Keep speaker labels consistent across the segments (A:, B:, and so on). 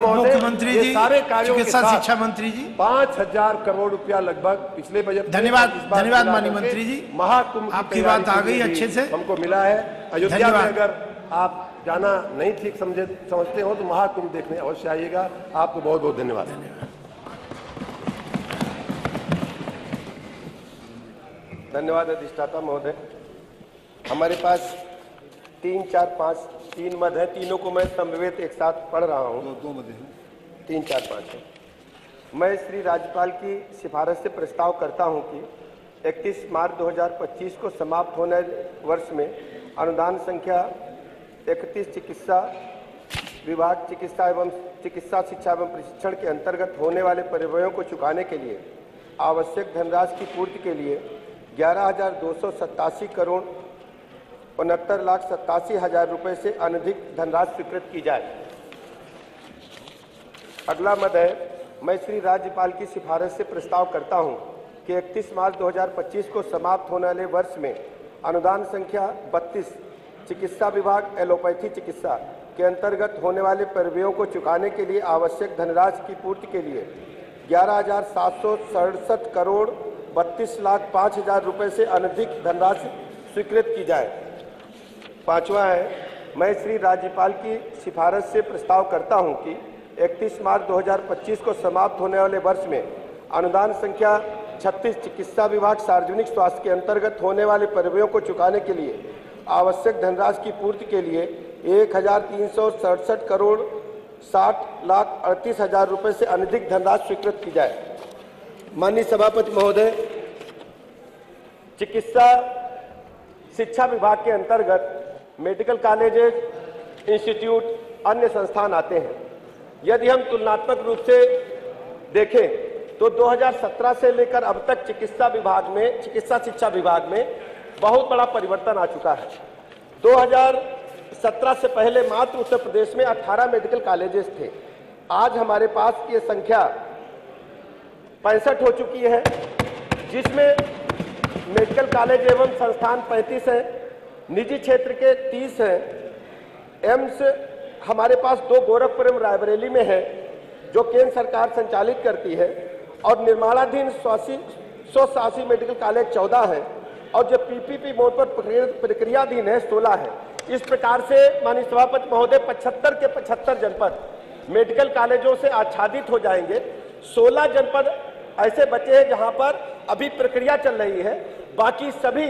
A: महोदय,
B: मुख्यमंत्री
A: ये
B: जी,
A: सारे कार्यों के
B: चिकित्सा
A: साथ
B: शिक्षा मंत्री जी,
A: 5,000 करोड़ रुपया लगभग पिछले बजट।
B: धन्यवाद माननीय मंत्री जी,
A: महाकुंभ
B: आपकी बात आ गई अच्छे से,
A: हमको मिला है। अयोध्या में अगर आप जाना नहीं ठीक समझते हो तो महाकुंभ देखने अवश्य आइएगा। आपको बहुत बहुत धन्यवाद। धन्यवाद अधिष्ठाता महोदय। हमारे पास 3, 4, 5 3 मद हैं, तीनों को मैं समवेत एक साथ पढ़ रहा हूँ। 2 मद हैं, 3, 4, 5 है। मैं श्री राज्यपाल की सिफारिश से प्रस्ताव करता हूँ कि 31 मार्च 2025 को समाप्त होने वर्ष में अनुदान संख्या 31 चिकित्सा विभाग चिकित्सा शिक्षा एवं प्रशिक्षण के अंतर्गत होने वाले परिव्ययों को चुकाने के लिए आवश्यक धनराशि की पूर्ति के लिए 11,287 करोड़ 69,87,000 रुपये से अनधिक धनराशि स्वीकृत की जाए। अगला मद है, मैं श्री राज्यपाल की सिफारिश से प्रस्ताव करता हूं कि 31 मार्च 2025 को समाप्त होने वाले वर्ष में अनुदान संख्या 32 चिकित्सा विभाग एलोपैथी चिकित्सा के अंतर्गत होने वाले परिव्ययों को चुकाने के लिए आवश्यक धनराशि की पूर्ति के लिए 11,767 करोड़ 32,05,000 रुपये से अनधिक धनराशि स्वीकृत की जाए। पांचवा है, मैं श्री राज्यपाल की सिफारिश से प्रस्ताव करता हूं कि 31 मार्च 2025 को समाप्त होने वाले वर्ष में अनुदान संख्या 36 चिकित्सा विभाग सार्वजनिक स्वास्थ्य के अंतर्गत होने वाले परिव्ययों को चुकाने के लिए आवश्यक धनराशि की पूर्ति के लिए 1,367 करोड़ 60,38,000 रुपये से अनधिक धनराशि स्वीकृत की जाए। माननीय सभापति महोदय, चिकित्सा शिक्षा विभाग के अंतर्गत मेडिकल कॉलेजेस, इंस्टीट्यूट, अन्य संस्थान आते हैं। यदि हम तुलनात्मक रूप से देखें तो 2017 से लेकर अब तक चिकित्सा शिक्षा विभाग में बहुत बड़ा परिवर्तन आ चुका है। 2017 से पहले मात्र उत्तर प्रदेश में 18 मेडिकल कॉलेजेस थे। आज हमारे पास ये संख्या 65 हो चुकी है, जिसमें मेडिकल कॉलेज एवं संस्थान 35 हैं, निजी क्षेत्र के 30 हैं। एम्स हमारे पास 2 गोरखपुर एवं रायबरेली में है जो केंद्र सरकार संचालित करती है, और निर्माणाधीन स्वशासी मेडिकल कॉलेज 14 है, और जो पीपीपी मोड पर प्रक्रियाधीन है 16 है। इस प्रकार से माननीय सभापति महोदय 75 के 75 जनपद मेडिकल कॉलेजों से आच्छादित हो जाएंगे। 16 जनपद ऐसे बचे हैं जहां पर अभी प्रक्रिया चल रही है, बाकी सभी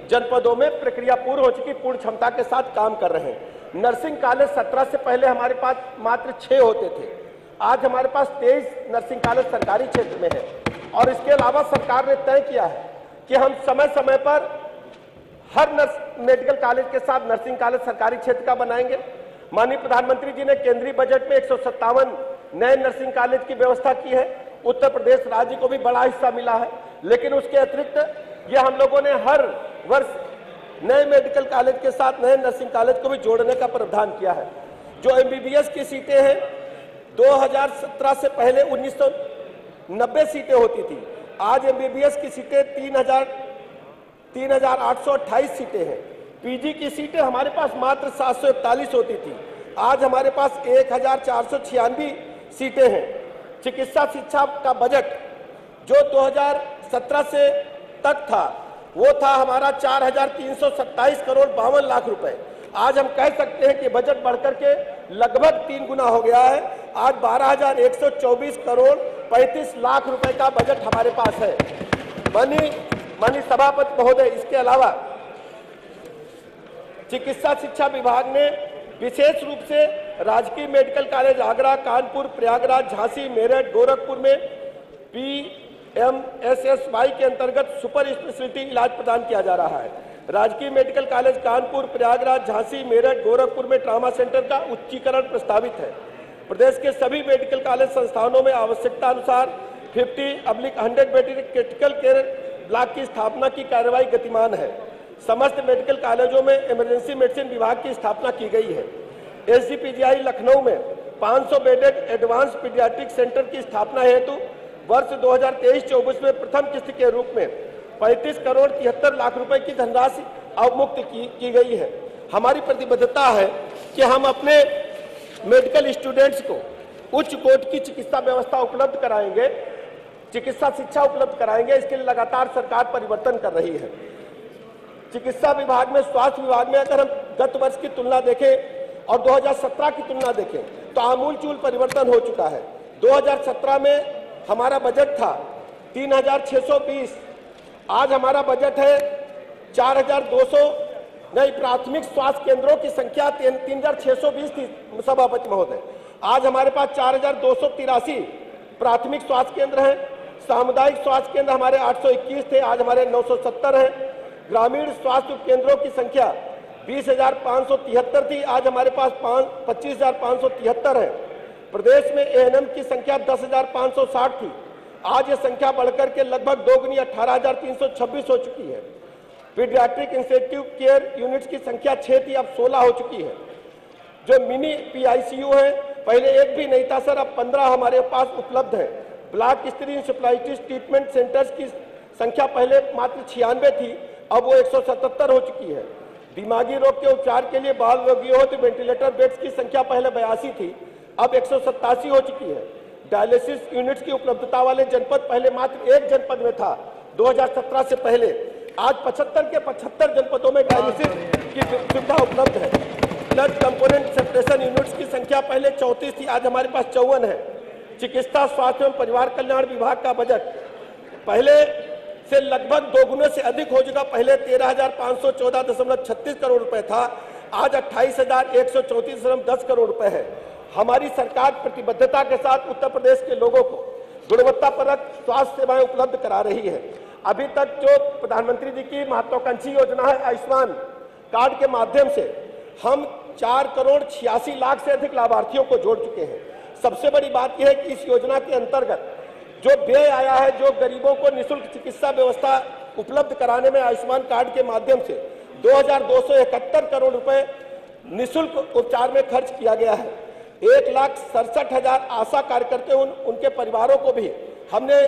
A: जनपदों में प्रक्रिया पूर्ण हो चुकी, पूर्ण क्षमता के साथ काम कर रहे हैं। नर्सिंग कॉलेज 17 से पहले हमारे पास मात्र 6 होते थे, आज हमारे पास 23 नर्सिंग कॉलेज सरकारी क्षेत्र में है। और इसके अलावा सरकार ने तय किया है कि हम समय समय पर हर मेडिकल कॉलेज के साथ नर्सिंग कॉलेज सरकारी क्षेत्र का बनाएंगे। माननीय प्रधानमंत्री जी ने केंद्रीय बजट में 157 नए नर्सिंग कॉलेज की व्यवस्था की है। उत्तर प्रदेश राज्य को भी बड़ा हिस्सा मिला है, लेकिन उसके अतिरिक्त ये हम लोगों ने हर वर्ष नए मेडिकल कॉलेज के साथ नए नर्सिंग कॉलेज को भी जोड़ने का प्रावधान किया है। जो एमबीबीएस की सीटें हैं, 2017 से पहले 1990 सीटें होती थी, आज एमबीबीएस की सीटें 3,828 सीटें हैं। पीजी की सीटें हमारे पास मात्र 741 होती थी, आज हमारे पास 1,496 सीटें हैं। चिकित्सा शिक्षा का बजट जो 2017 से तक था वो था हमारा 4,327 करोड़ 52 लाख रुपए। आज हम कह सकते हैं कि बजट बढ़कर के लगभग 3 गुना हो गया है। आज 12,124 करोड़ 35 लाख रुपए का बजट हमारे पास है। माननीय सभापति महोदय, इसके अलावा चिकित्सा शिक्षा विभाग ने विशेष रूप से राजकीय मेडिकल कॉलेज आगरा, कानपुर, प्रयागराज, झांसी, मेरठ, गोरखपुर में PMSSY के अंतर्गत सुपर स्पेशलिटी इलाज प्रदान किया जा रहा है। राजकीय मेडिकल कॉलेज कानपुर, प्रयागराज, झांसी, मेरठ, गोरखपुर में ट्रामा सेंटर का उच्चीकरण प्रस्तावित है। प्रदेश के सभी मेडिकल कॉलेज संस्थानों में आवश्यकता अनुसार 50/100 बेड क्रिटिकल केयर ब्लॉक की स्थापना की कार्रवाई गतिमान है। समस्त मेडिकल कॉलेजों में इमरजेंसी मेडिसिन विभाग की स्थापना की गई है। SGPGI लखनऊ में 500 बेडेड एडवांस पीडियाट्रिक सेंटर की स्थापना हेतु वर्ष 2023-24 में प्रथम किस्त के रूप में 35 करोड़ 73 लाख रुपए की धनराशि अवमुक्त की गई है। हमारी प्रतिबद्धता है कि हम अपने मेडिकल स्टूडेंट्स को उच्च कोटि की चिकित्सा व्यवस्था उपलब्ध कराएंगे, चिकित्सा शिक्षा उपलब्ध कराएंगे। इसके लिए लगातार सरकार परिवर्तन कर रही है। चिकित्सा विभाग में, स्वास्थ्य विभाग में अगर हम गत वर्ष की तुलना देखें और 2017 की तुलना देखें तो आमूलचूल परिवर्तन हो चुका है। 2017 में हमारा बजट था 3620, आज हमारा बजट है 4200। नई प्राथमिक स्वास्थ्य केंद्रों की संख्या 3620 थी सभापति महोदय, आज हमारे पास 4283 प्राथमिक स्वास्थ्य केंद्र हैं। सामुदायिक स्वास्थ्य केंद्र हमारे 821 थे, आज हमारे 970 हैं। ग्रामीण स्वास्थ्य केंद्रों की संख्या 20,573 थी, आज हमारे पास 25,573 है। प्रदेश में एएनएम की संख्या 10,560 थी, आज ये संख्या बढ़कर के लगभग दोगुनी 18,326 हो चुकी है। पीडियाट्रिक इंटेंसिव केयर यूनिट्स की संख्या 6 थी, अब 16 हो चुकी है। जो मिनी पीआईसीयू है, पहले एक भी नहीं था सर, अब 15 हमारे पास उपलब्ध है। ब्लॉक स्तरीय इंसेफ्लाइटिस ट्रीटमेंट सेंटर्स की संख्या पहले मात्र 96 थी, अब वो 177 हो चुकी है। दिमागी रोग के उपचार के लिए बाल रोगियों तो वेंटिलेटर बेड्स की संख्या पहले 82 थी, अब 187 हो चुकी है। डायलिसिस यूनिट्स की उपलब्धता वाले जनपद पहले मात्र एक जनपद में था 2017 से पहले, आज 75 के 75 जनपदों में डायलिसिस की सुविधा उपलब्ध है। ब्लड कंपोनेंट सेपरेशन यूनिट्स की संख्या पहले 34 थी, आज हमारे पास 54 है। चिकित्सा स्वास्थ्य एवं परिवार कल्याण विभाग का बजट पहले से लगभग दोगुने से अधिक हो चुका। पहले 13,514.36 करोड़ रुपए था, आज 28,134.10 करोड़ रुपए है। हमारी सरकार प्रतिबद्धता के साथ उत्तर प्रदेश के लोगों को गुणवत्तापरक स्वास्थ्य सेवाएं उपलब्ध करा रही है। अभी तक जो प्रधानमंत्री जी की महत्वाकांक्षी योजना है आयुष्मान कार्ड के माध्यम से हम 4,86,00,000 से अधिक लाभार्थियों को जोड़ चुके हैं। सबसे बड़ी बात यह है कि इस योजना के अंतर्गत जो व्यय आया है, जो गरीबों को निःशुल्क चिकित्सा व्यवस्था उपलब्ध कराने में आयुष्मान कार्ड के माध्यम से 2,271 करोड़ रुपए निःशुल्क उपचार में खर्च किया गया है। 1,67,000 आशा कार्यकर्ता उनके परिवारों को भी हमने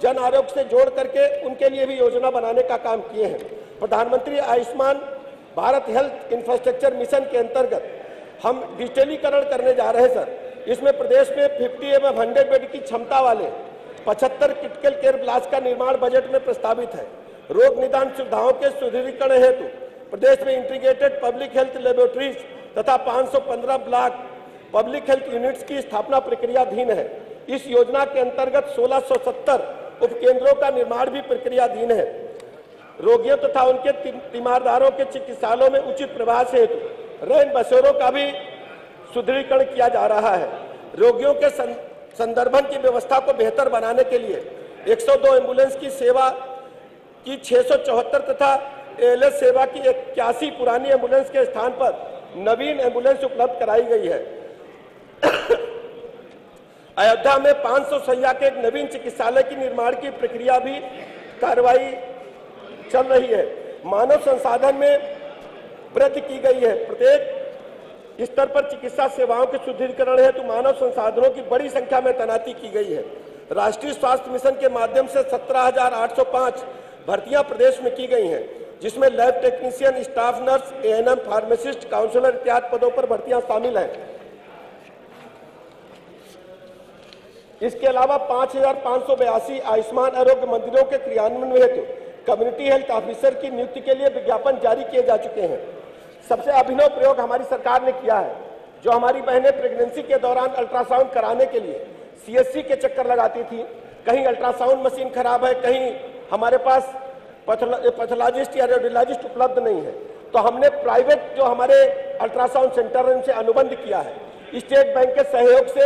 A: जन आरोग्य से जोड़ करके उनके लिए भी योजना बनाने का काम किए हैं। प्रधानमंत्री Ayushman Bharat health infrastructure mission के अंतर्गत हम डिजिटलीकरण करने जा रहे हैं सर। इसमें प्रदेश में 50 एवं 100 बेड की क्षमता वाले 75 क्रिटिकल केयर ब्लॉक्स का निर्माण बजट में प्रस्तावित है। रोग निदान सुविधाओं के सुदृढ़ीकरण हेतु प्रदेश में इंटीग्रेटेड पब्लिक हेल्थ लेबोरेटरीज तथा 515 ब्लॉक पब्लिक हेल्थ यूनिट्स की स्थापना प्रक्रियाधीन है। इस योजना के अंतर्गत 1670 उपकेंद्रों का निर्माण भी प्रक्रियाधीन है। रोगियों तथा उनके तीमारदारों के चिकित्सालयों में उचित प्रवास हेतु रैन बसेरों का भी सुदृढ़ीकरण किया जा रहा है। रोगियों के संदर्भन की व्यवस्था को बेहतर बनाने के लिए 102 एम्बुलेंस की सेवा की 674 तथा एएलएस सेवा की 81 पुरानी एम्बुलेंस के स्थान पर नवीन एम्बुलेंस उपलब्ध कराई गई है। अयोध्या में 500 शैय्या के एक नवीन चिकित्सालय की निर्माण की प्रक्रिया भी कार्रवाई चल रही है। मानव संसाधन में वृद्धि की गई है। प्रत्येक स्तर पर चिकित्सा सेवाओं के सुदृढ़ीकरण हेतु मानव संसाधनों की बड़ी संख्या में तैनाती की गई है। राष्ट्रीय स्वास्थ्य मिशन के माध्यम से 17,805 भर्तियां प्रदेश में की गई हैं, जिसमें lab technician, staff nurse, ANM, pharmacist, counsellor इत्यादि पदों पर भर्तियां शामिल हैं। इसके अलावा 5,582 आयुष्मान आरोग्य मंदिरों के क्रियान्वयन हेतु कम्युनिटी हेल्थ ऑफिसर की नियुक्ति के लिए विज्ञापन जारी किए जा चुके हैं। सबसे अभिनव प्रयोग हमारी सरकार ने किया है। जो हमारी बहनें प्रेगनेंसी के दौरान अल्ट्रासाउंड कराने के लिए सीएससी के चक्कर लगाती थी, कहीं अल्ट्रासाउंड मशीन खराब है, कहीं हमारे पास पैथोलॉजिस्ट या रेडियोलॉजिस्ट उपलब्ध नहीं है, तो हमने प्राइवेट जो हमारे अल्ट्रासाउंड सेंटर है उनसे अनुबंध किया है। स्टेट बैंक के सहयोग से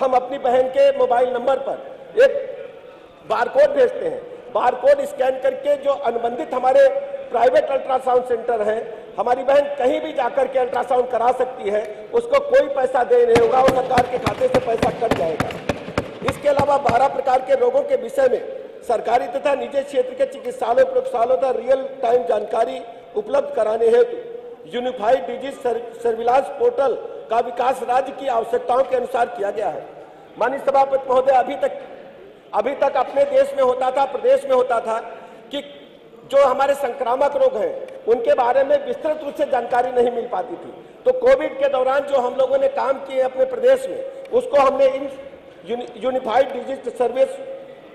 A: हम अपनी बहन के मोबाइल नंबर पर एक बारकोड भेजते हैं। बारकोड स्कैन करके जो अनुबंधित हमारे प्राइवेट अल्ट्रासाउंड सेंटर हैं, हमारी बहन कहीं भी जाकर के अल्ट्रासाउंड करा सकती है, उसको कोई पैसा दे नहीं होगा और सरकार के खाते से पैसा कट जाएगा। इसके अलावा 12 प्रकार के रोगों के विषय में सरकारी तथा निजी क्षेत्र के चिकित्सालय प्रयोगशालाओं तथा रियल टाइम जानकारी उपलब्ध कराने हेतु यूनिफाइड डिजीज सर्विलांस पोर्टल का विकास राज्य की आवश्यकताओं के अनुसार किया गया है। माननीय सभापति महोदय, अभी तक अपने देश में होता था, प्रदेश में होता था कि जो हमारे संक्रामक रोग हैं उनके बारे में विस्तृत रूप से जानकारी नहीं मिल पाती थी। तो कोविड के दौरान जो हम लोगों ने काम किए अपने प्रदेश में, उसको हमने इन यूनिफाइड डिजिटल सर्विस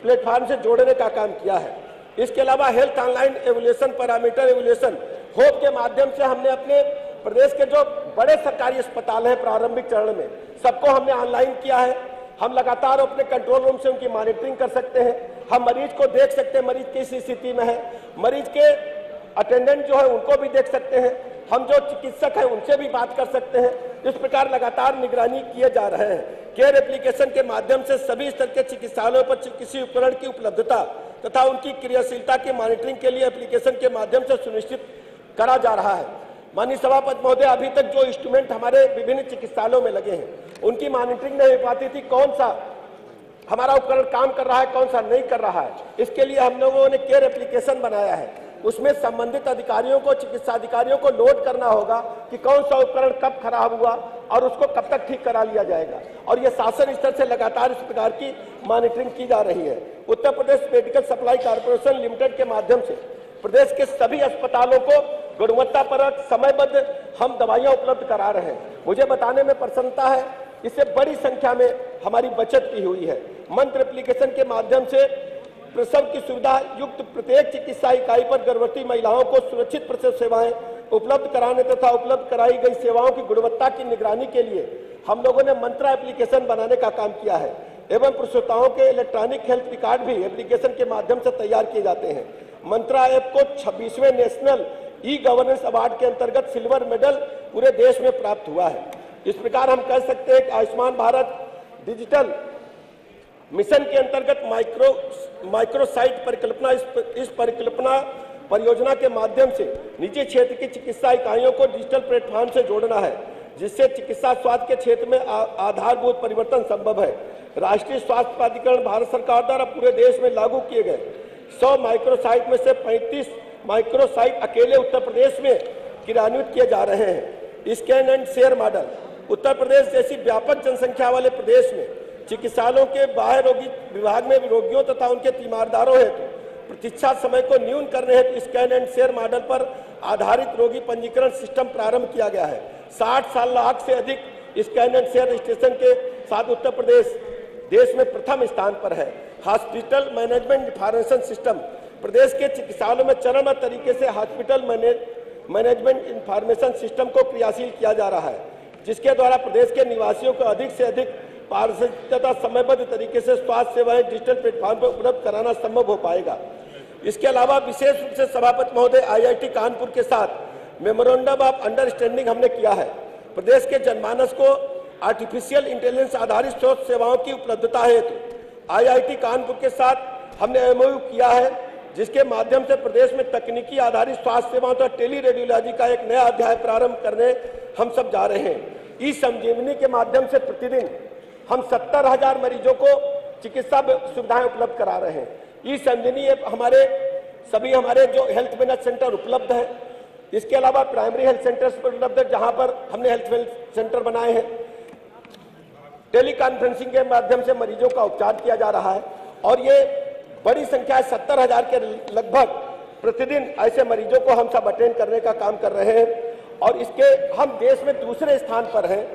A: प्लेटफॉर्म से जोड़ने का काम किया है। इसके अलावा health online evolution, parameter evolution, hope के माध्यम से हमने अपने प्रदेश के जो बड़े सरकारी अस्पताल हैं प्रारंभिक चरण में, सबको हमने ऑनलाइन किया है। हम लगातार अपने कंट्रोल रूम से उनकी मॉनिटरिंग कर सकते हैं, हम मरीज को देख सकते हैं मरीज किस स्थिति में है, मरीज के अटेंडेंट जो है उनको भी देख सकते हैं, हम जो चिकित्सक हैं उनसे भी बात कर सकते हैं। इस प्रकार लगातार निगरानी किए जा रहे हैं। केयर एप्लीकेशन के माध्यम से सभी स्तर के चिकित्सालयों पर किसी उपकरण की उपलब्धता तथा उनकी क्रियाशीलता की मॉनिटरिंग के लिए एप्लीकेशन के माध्यम से सुनिश्चित करा जा रहा है। माननीय सभापति महोदय, अभी तक जो इंस्ट्रूमेंट हमारे विभिन्न चिकित्सालयों में लगे हैं उनकी मॉनिटरिंग नहीं हो पाती थी, कौन सा हमारा उपकरण काम कर रहा है, कौन सा नहीं कर रहा है। इसके लिए हम लोगों ने केयर एप्लीकेशन बनाया है। उसमें संबंधित अधिकारियों को, चिकित्सा अधिकारियों को नोट करना होगा कि कौन सा उपकरण कब खराब हुआ और उसको कब तक ठीक करा लिया जाएगा, और ये शासन स्तर से लगातार इस प्रकार की मॉनिटरिंग की जा रही है। Uttar Pradesh medical supply corporation limited के माध्यम से प्रदेश के सभी अस्पतालों को गुणवत्तापरक समयबद्ध हम दवाइयां उपलब्ध करा रहे हैं। मुझे बताने में प्रसन्नता है, इससे बड़ी संख्या में हमारी बचत भी हुई है। मंत्र एप्लीकेशन के माध्यम से प्रसव की सुविधा युक्त प्रत्येक चिकित्सा इकाई पर गर्भवती महिलाओं को सुरक्षित प्रसव सेवाएं उपलब्ध कराने तथा उपलब्ध कराई गई सेवाओं की गुणवत्ता की निगरानी के लिए हम लोगों ने मंत्रा एप्लीकेशन बनाने का काम किया है एवं प्रसूताओं के इलेक्ट्रॉनिक हेल्थ रिकॉर्ड भी एप्लीकेशन के माध्यम से तैयार किए जाते हैं। मंत्रा ऐप को 26वें नेशनल ई गवर्नेंस अवार्ड के अंतर्गत सिल्वर मेडल पूरे देश में प्राप्त हुआ है। इस प्रकार हम कह सकते हैं कि आयुष्मान भारत डिजिटल मिशन के अंतर्गत माइक्रोसाइट परिकल्पना, इस परिकल्पना परियोजना के माध्यम से निजी क्षेत्र की चिकित्सा इकाइयों को डिजिटल प्लेटफॉर्म से जोड़ना है, जिससे चिकित्सा स्वास्थ्य के क्षेत्र में आधारभूत परिवर्तन संभव है। राष्ट्रीय स्वास्थ्य प्राधिकरण भारत सरकार द्वारा पूरे देश में लागू किए गए 100 माइक्रोसाइट में से 35 माइक्रोसाइट अकेले उत्तर प्रदेश में क्रियान्वित किए जा रहे हैं। Scan and share model Uttar Pradesh जैसी व्यापक जनसंख्या वाले प्रदेश में चिकित्सालयों के बाह्य रोगी विभाग में रोगियों तथा उनके तीमारदारों हेतु प्रतीक्षा समय को न्यून करने हेतु स्कैन एंड शेयर मॉडल पर आधारित रोगी पंजीकरण सिस्टम प्रारंभ किया गया है। 60 लाख से अधिक स्कैन एंड शेयर रजिस्ट्रेशन के साथ उत्तर प्रदेश देश में प्रथम स्थान पर है। हॉस्पिटल मैनेजमेंट इंफॉर्मेशन सिस्टम प्रदेश के चिकित्सालयों में चरणबद्ध तरीके से हॉस्पिटल मैनेजमेंट इंफॉर्मेशन सिस्टम को क्रियाशील किया जा रहा है, जिसके द्वारा प्रदेश के निवासियों को अधिक से अधिक पारदर्शी तथा समयबद्ध तरीके से स्वास्थ्य सेवाएं डिजिटल प्लेटफॉर्म पर उपलब्ध कराना संभव हो पाएगा। इसके अलावा विशेष रूप से सभापति महोदय IIT कानपुर के साथ मेमोरेंडम ऑफ अंडरस्टैंडिंग हमने किया है। प्रदेश के जनमानस को आर्टिफिशियल इंटेलिजेंस आधारित स्वास्थ्य सेवाओं की उपलब्धता हेतु IIT कानपुर के साथ हमने MOU किया है, जिसके माध्यम से प्रदेश में तकनीकी आधारित स्वास्थ्य सेवाओं तथा टेली रेडियोलॉजी का एक नया अध्याय प्रारंभ करने हम सब जा रहे हैं। ई संजीवनी के माध्यम से प्रतिदिन हम 70,000 मरीजों को चिकित्सा सुविधाएं उपलब्ध करा रहे हैं। ई संजीवनी ऐप हमारे जो हेल्थ वेलनेस सेंटर उपलब्ध है, इसके अलावा प्राइमरी हेल्थ सेंटर्स पर उपलब्ध है, जहां पर हमने हेल्थ वेलनेस सेंटर बनाए हैं। टेली कॉन्फ्रेंसिंग के माध्यम से मरीजों का उपचार किया जा रहा है और ये बड़ी संख्या 70,000 के लगभग प्रतिदिन ऐसे मरीजों को हम सब अटेंड करने का काम कर रहे हैं और इसके हम देश में दूसरे स्थान पर हैं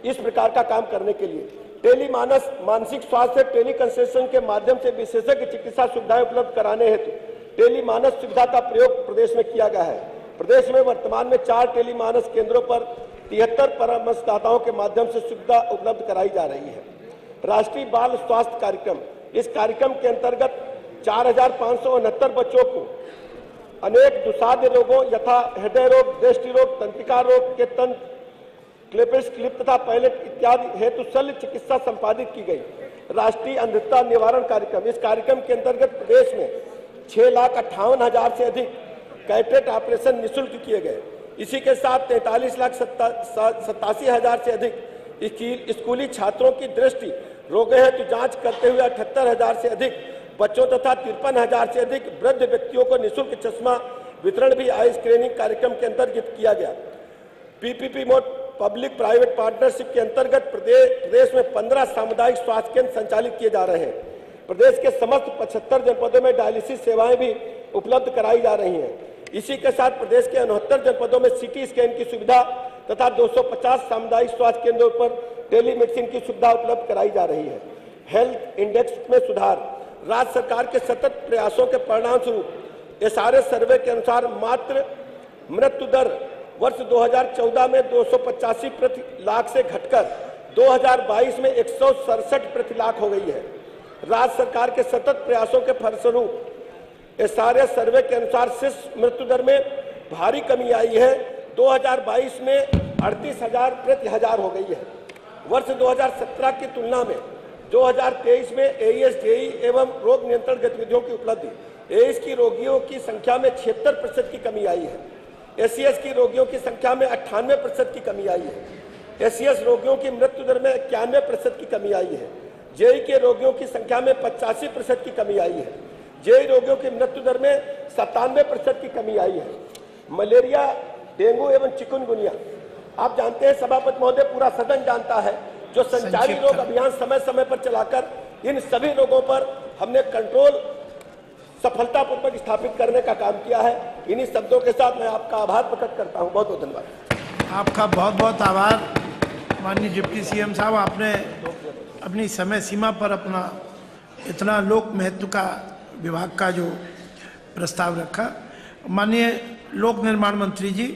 A: इस प्रकार का काम करने के लिए। टेली मानसिक स्वास्थ्य टेली कंसल्टेशन के माध्यम से विशेषज्ञ चिकित्सा सुविधाएं उपलब्ध कराने हेतु टेली मानस सुविधा का प्रयोग प्रदेश में किया गया है। प्रदेश में वर्तमान में 4 टेली मानस केंद्रों पर 73 परामर्शदाताओं के माध्यम से सुविधा उपलब्ध कराई जा रही है। राष्ट्रीय बाल स्वास्थ्य कार्यक्रम, इस कार्यक्रम के अंतर्गत 4,569 बच्चों को अनेक दुसाध्य रोगों यथा हृदय रोग, दृष्टि रोग, तंत्रिका रोग के तंत्र, क्लेपेस क्लिप तथा पायलट इत्यादि हेतु शल्य चिकित्सा संपादित की गई। राष्ट्रीय अंधता निवारण कार्यक्रम, इस कार्यक्रम के अंतर्गत प्रदेश में 6,58,000 से अधिक कैटेट ऑपरेशन निःशुल्क किए गए। इसी के साथ 43,87,000 से अधिक स्कूली छात्रों की दृष्टि रोग हेतु जांच करते हुए 78,000 से अधिक बच्चों तथा 53,000 से अधिक वृद्ध व्यक्तियों को निःशुल्क चश्मा वितरण भी आई स्क्रीनिंग कार्यक्रम के अंतर्गत किया गया। PPP mode public private partnership के अंतर्गत प्रदेश में 15 सामुदायिक स्वास्थ्य केंद्र संचालित किए जा रहे हैं। प्रदेश के समस्त 75 जनपदों में डायलिसिस सेवाएं भी उपलब्ध कराई जा रही हैं। इसी के साथ प्रदेश के 69 जनपदों में CT स्कैन की सुविधा तथा 250 सामुदायिक स्वास्थ्य केंद्रों पर टेलीमेडिसिन की सुविधा उपलब्ध कराई जा रही है। हेल्थ इंडेक्स में सुधार। राज्य सरकार के सतत प्रयासों के परिणाम स्वरूप एसआरएस सर्वे के अनुसार मात्र मृत्यु दर वर्ष 2014 में 285 प्रति लाख से घटकर 2022 में 167 प्रति लाख हो गई है। राज्य सरकार के सतत प्रयासों के फलस्वरूप एसआरएस सर्वे के अनुसार शिशु मृत्यु दर में भारी कमी आई है। 2022 में 38,000 प्रति हजार हो गई है। वर्ष 2017 की तुलना में 2023 में एईएस जेई एवं रोग नियंत्रण गतिविधियों की उपलब्धि। एईएस की रोगियों की संख्या में 76% की कमी आई है। एससीएस की रोगियों की संख्या में 98% की कमी आई है। एससीएस रोगियों की मृत्यु दर में 91% की कमी आई है। जेई के रोगियों की संख्या में 85% की कमी आई है। जेई रोगियों की मृत्यु दर में 97% की कमी आई है। मलेरिया, डेंगू एवं चिकुनगुनिया, आप जानते हैं सभापति महोदय, पूरा सदन जानता है, जो संचारी रोग अभियान समय समय पर चलाकर इन सभी रोगों पर हमने कंट्रोल सफलतापूर्वक स्थापित करने का काम किया है। इन्हीं शब्दों के साथ मैं आपका आभार प्रकट करता हूं। बहुत बहुत धन्यवाद।
B: आपका बहुत बहुत आभार माननीय डिप्टी सीएम साहब, आपने अपनी समय सीमा पर अपना इतना लोक महत्व का विभाग का जो प्रस्ताव रखा। माननीय लोक निर्माण मंत्री जी।